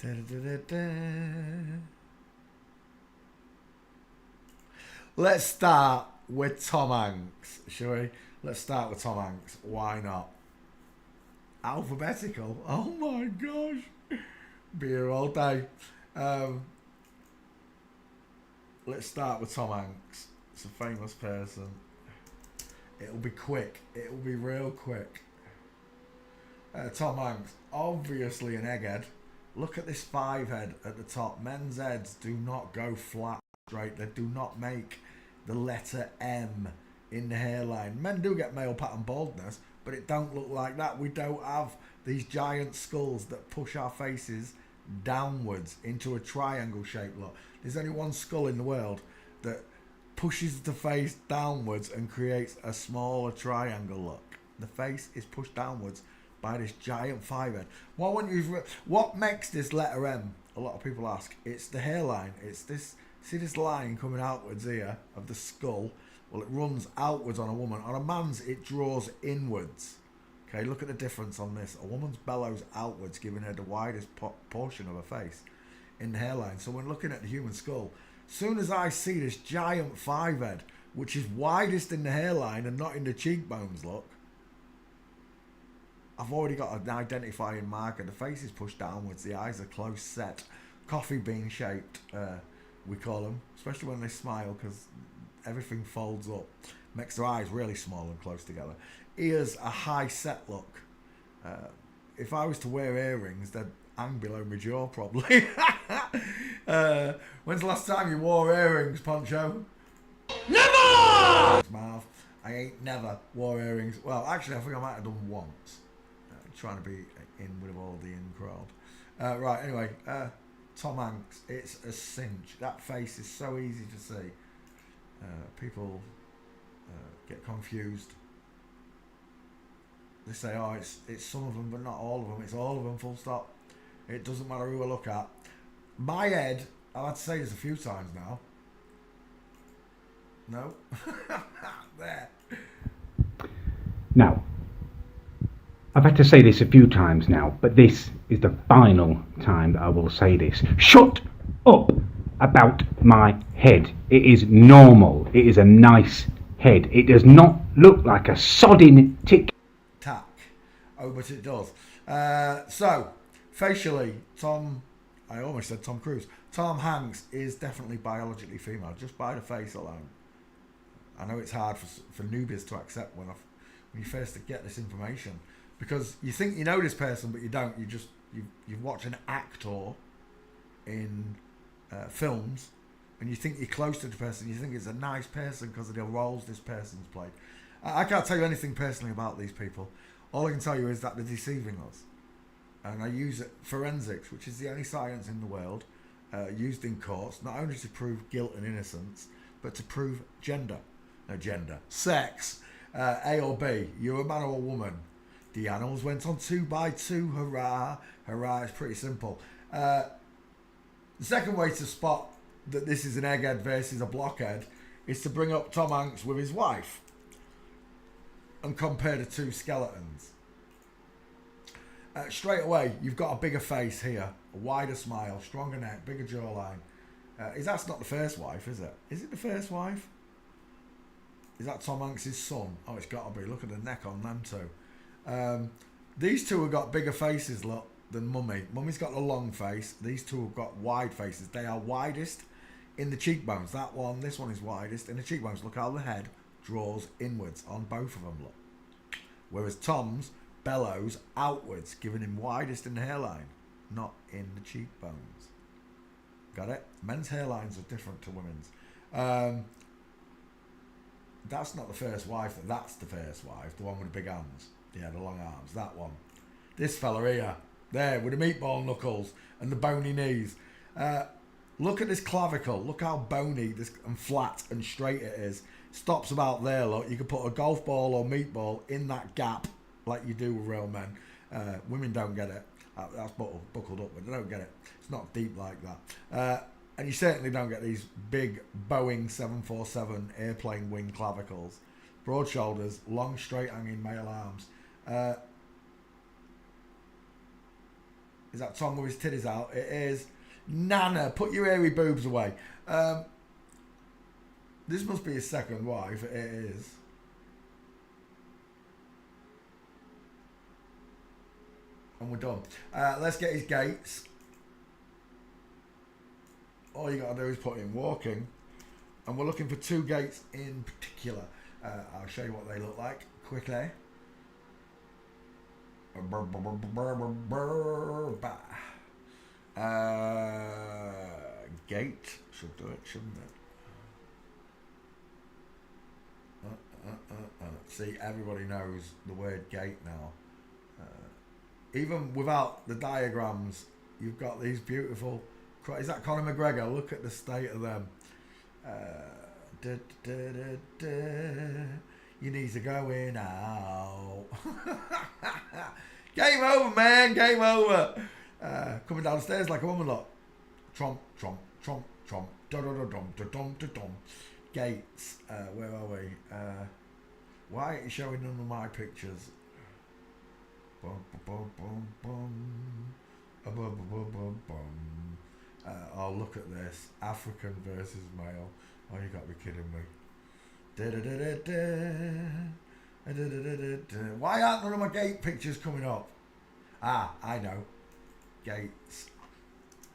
Da, da, da, da. Let's start with Tom Hanks, shall we? Let's start with Tom Hanks. Why not? Alphabetical. Oh my gosh. Be here all day. Let's start with Tom Hanks. It's a famous person. It'll be quick. It'll be real quick. Tom Hanks, obviously an egghead. Look at this 5 head at the top. Men's heads do not go flat straight. They do not make the letter M in the hairline. Men do get male pattern baldness, but it don't look like that. We don't have these giant skulls that push our faces downwards into a triangle shaped look. There's only one skull in the world that pushes the face downwards and creates a smaller triangle look. The face is pushed downwards by this giant 5 head. What makes this letter M? A lot of people ask. It's the hairline. It's this. See this line coming outwards here of the skull? Well, it runs outwards on a woman. On a man's, it draws inwards. Okay, look at the difference on this. A woman's bellows outwards, giving her the widest portion of her face in the hairline. So when looking at the human skull, soon as I see this giant 5 head, which is widest in the hairline and not in the cheekbones, look, I've already got an identifying marker. The face is pushed downwards. The eyes are close set. Coffee bean shaped, we call them. Especially when they smile, because everything folds up. Makes their eyes really small and close together. Ears a high set look. If I was to wear earrings, they'd hang below my jaw probably. When's the last time you wore earrings, Poncho? Never! Marv. I ain't never wore earrings. Well, actually, I think I might have done once. Trying to be in with all the in crowd. Right, anyway, Tom Hanks, it's a cinch. That face is so easy to see. People get confused. They say, oh, it's some of them, but not all of them. It's all of them, full stop. It doesn't matter who I look at. My head, I've had to say this a few times now. No? There. Now, I've had to say this a few times now, but this is the final time that I will say this. Shut up about my head. It is normal. It is a nice head. It does not look like a sodding tic tac. Oh, but it does. So, facially, I almost said Tom Cruise. Tom Hanks is definitely biologically female, just by the face alone. I know it's hard for newbies to accept when you first get this information. Because you think you know this person, but you don't. You watch an actor in films, and you think you're close to the person. You think it's a nice person because of the roles this person's played. I can't tell you anything personally about these people. All I can tell you is that they're deceiving us. And I use forensics, which is the only science in the world used in courts, not only to prove guilt and innocence, but to prove sex, A or B. You're a man or a woman. The animals went on 2 by 2. Hurrah. Hurrah. It's pretty simple. The second way to spot that this is an egghead versus a blockhead is to bring up Tom Hanks with his wife and compare the two skeletons. Straight away, you've got a bigger face here, a wider smile, stronger neck, bigger jawline. That's not the first wife, is it? Is it the first wife? Is that Tom Hanks' son? Oh, it's got to be. Look at the neck on them two. These two have got bigger faces, look, than Mummy. Mummy's got a long face. These two have got wide faces. They are widest in the cheekbones. This one is widest in the cheekbones. Look how the head draws inwards on both of them, look. Whereas Tom's bellows outwards, giving him widest in the hairline, not in the cheekbones. Got it? Men's hairlines are different to women's. That's not the first wife. That's the first wife, the one with the big hands. Yeah, the long arms, that one. This fella here, there, with the meatball knuckles and the bony knees. Look at this clavicle. Look how bony this and flat and straight it is. Stops about there, look. You could put a golf ball or meatball in that gap like you do with real men. Women don't get it. That's buckled up, but they don't get it. It's not deep like that. And you certainly don't get these big Boeing 747 airplane wing clavicles. Broad shoulders, long straight hanging male arms. Is that Tom with his titties out? It is. Nana, put your hairy boobs away. This must be his second wife. It is. And we're done. Let's get his gates. All you got to do is put in walking. And we're looking for 2 gates in particular. I'll show you what they look like quickly. Gate should do it, shouldn't it? See, everybody knows the word gate now. Even without the diagrams, you've got these beautiful. Is that Conor McGregor? Look at the state of them. Your knees are going out. Game over, man. Game over. Coming downstairs like a woman lot. Tromp, tromp, tromp, tromp. Dum-dum-dum-dum-dum-dum. Gates. Where are we? Why are you showing none of my pictures? Bum, bum, bum, bum, bum, bum, bum, bum, bum. Oh, look at this. African versus male. Oh, you got to be kidding me. Why aren't none of my gate pictures coming up? Ah, I know. Gates.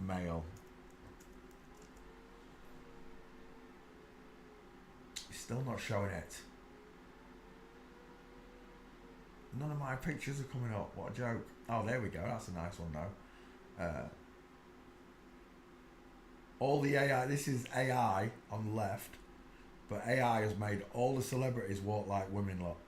Male. Still not showing it. None of my pictures are coming up. What a joke. Oh, there we go. That's a nice one though. All the AI, this is AI on the left, but AI has made all the celebrities walk like women lot.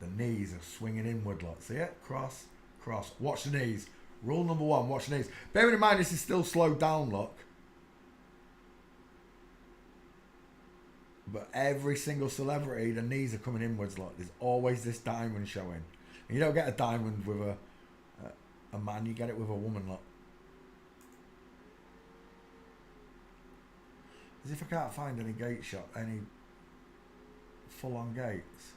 The knees are swinging inward lot. See it? Cross, cross. Watch the knees. Rule number 1, watch the knees. Bearing in mind this is still slowed down, look. But every single celebrity, the knees are coming inwards, look. There's always this diamond showing. And you don't get a diamond with a man, you get it with a woman, look. As if I can't find any gate shot, any full-on gates.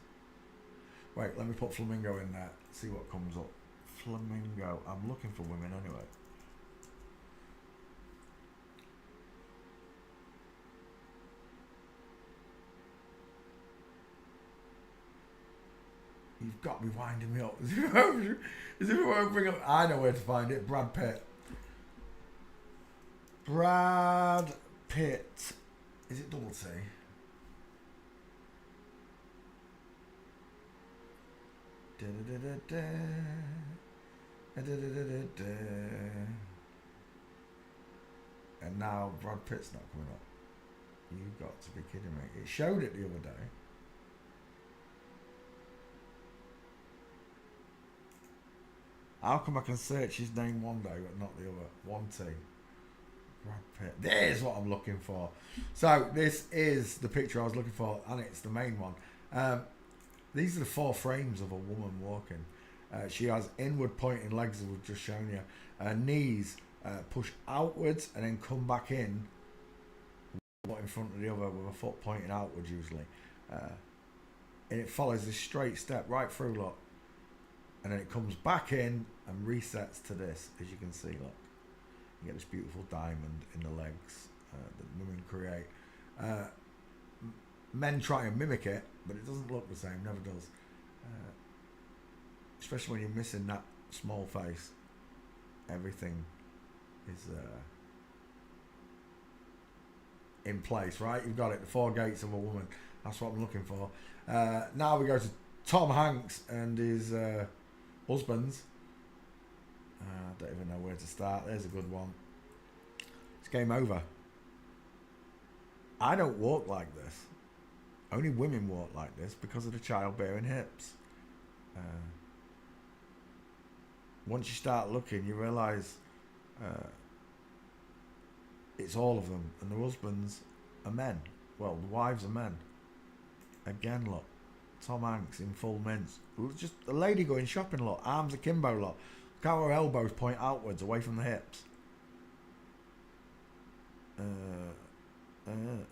Wait, let me put flamingo in there, see what comes up. Flamingo. I'm looking for women anyway. You've got to be winding me up. As if I won't bring up. I know where to find it. Brad Pitt. Brad Pitt. Is it double T? And now Brad Pitt's not coming up. You've got to be kidding me. It showed it the other day. How come I can search his name one day but not the other? 1T. Brad Pitt. There's what I'm looking for. So this is the picture I was looking for, and it's the main one. These are the 4 frames of a woman walking. She has inward pointing legs, as we've just shown you. Her knees push outwards and then come back in, one in front of the other, with a foot pointing outwards usually. And it follows this straight step right through, look. And then it comes back in and resets to this, as you can see, look. You get this beautiful diamond in the legs that women create. Men try and mimic it, but it doesn't look the same, never does. Especially when you're missing that small face. Everything is in place, right? You've got it, the 4 gates of a woman. That's what I'm looking for. Now we go to Tom Hanks and his husbands. I don't even know where to start. There's a good one. It's game over. I don't walk like this. Only women walk like this because of the childbearing hips. Once you start looking, you realise it's all of them, and the husbands are men. Well, the wives are men. Again, look, Tom Hanks in full mince. Just a lady going shopping, look, arms akimbo, look. Look how her elbows point outwards, away from the hips. And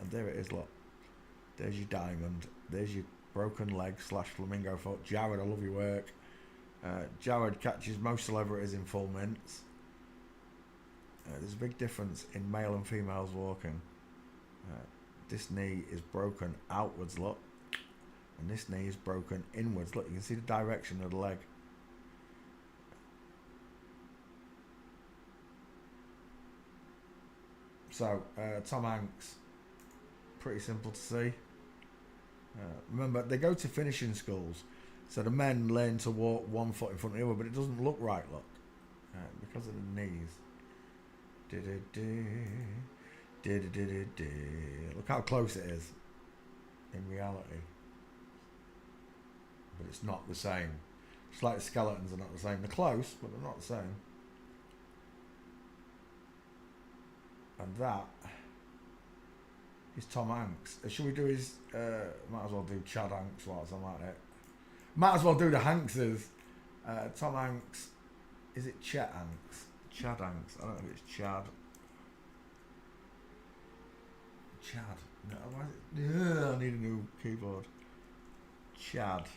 there it is, look. There's your diamond. There's your broken leg / flamingo foot. Jared, I love your work. Jared catches most celebrities in full mints. There's a big difference in male and females walking. This knee is broken outwards, look. And this knee is broken inwards. Look, you can see the direction of the leg. So, Tom Hanks, pretty simple to see. Remember, they go to finishing schools, so the men learn to walk one foot in front of the other, but it doesn't look right, look, because of the knees. Look how close it is in reality. But it's not the same. It's like the skeletons are not the same. They're close, but they're not the same. And that is Tom Hanks. Should we do his... might as well do Chad Hanks whilst I'm at it. Might as well do the Hankses. Tom Hanks. Is it Chet Hanks? Chad Hanks. I don't know if it's Chad. Chad. No, why is it? I need a new keyboard. Chad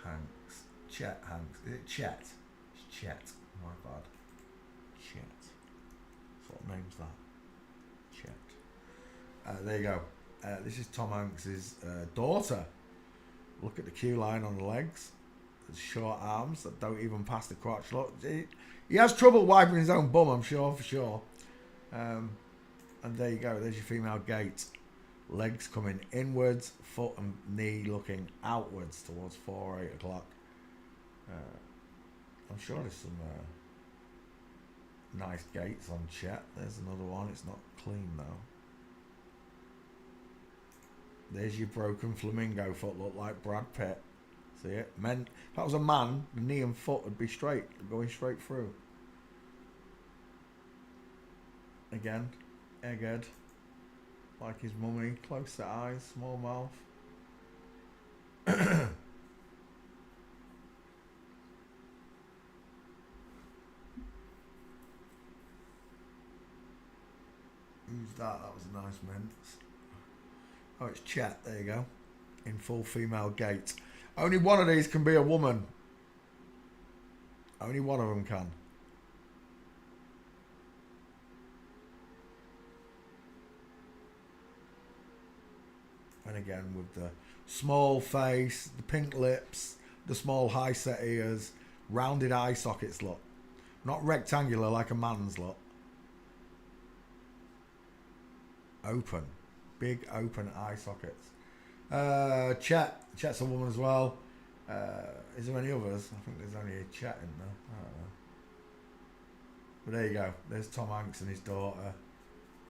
Hanks. Chet Hanks. Is it Chet? It's Chet. My bad. Chet. What name's that? Chet. There you go. This is Tom Hanks' daughter. Look at the queue line on the legs. The short arms that don't even pass the crotch. Look, he has trouble wiping his own bum, I'm sure, for sure. And there you go. There's your female gait. Legs coming inwards, foot and knee looking outwards towards 4 or 8 o'clock. I'm sure there's some nice gaits on Chet. There's another one. It's not clean though. There's your broken flamingo foot. Look like Brad Pitt. See it? Men. If that was a man, the knee and foot would be straight, going straight through. Again, egghead. Like his mummy. Close set eyes, small mouth. Who's that? That was a nice mince. Oh, it's Chet. There you go. In full female gait. Only one of these can be a woman. Only one of them can. And again with the small face, the pink lips, the small high set ears, rounded eye sockets look. Not rectangular like a man's look. Open. Big open eye sockets. Chet's a woman as well. Is there any others? I think there's only a Chet in there. I don't know. But there you go. There's Tom Hanks and his daughter.